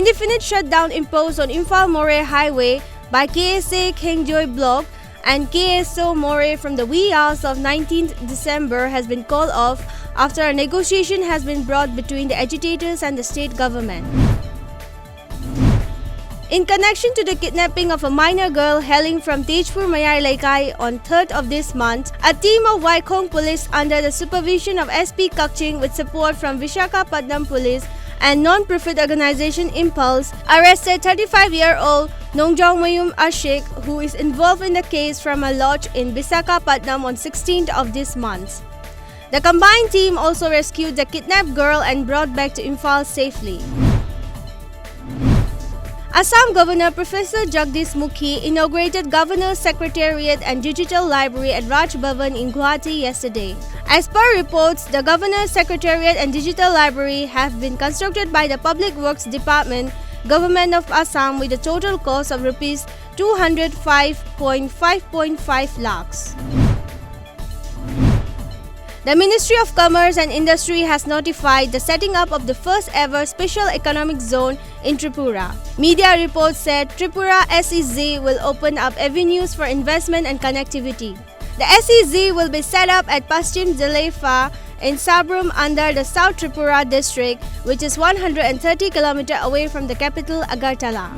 indefinite shutdown imposed on Imphal-Moray Highway by KSA Kengjoy Block and KSO Moray from the wee hours of 19th December has been called off after a negotiation has been brought between the agitators and the state government. In connection to the kidnapping of a minor girl hailing from Tejpur Mayar Laikai on 3rd of this month, a team of Waikhong police under the supervision of SP Kakching with support from Visakhapatnam police and non-profit organization Impulse arrested 35-year-old Nongjong Mayum Ashik, who is involved in the case from a lodge in Visakhapatnam on 16th of this month. The combined team also rescued the kidnapped girl and brought back to Imphal safely. Assam Governor Professor Jagdish Mukhi inaugurated Governor's Secretariat and Digital Library at Raj Bhavan in Guwahati yesterday. As per reports, the Governor's Secretariat and Digital Library have been constructed by the Public Works Department, Government of Assam with a total cost of Rs 205.5 lakhs. The Ministry of Commerce and Industry has notified the setting up of the first ever Special Economic Zone in Tripura. Media reports said Tripura SEZ will open up avenues for investment and connectivity. The SEZ will be set up at Paschim Jalefa in Sabrum under the South Tripura district, which is 130 km away from the capital Agartala.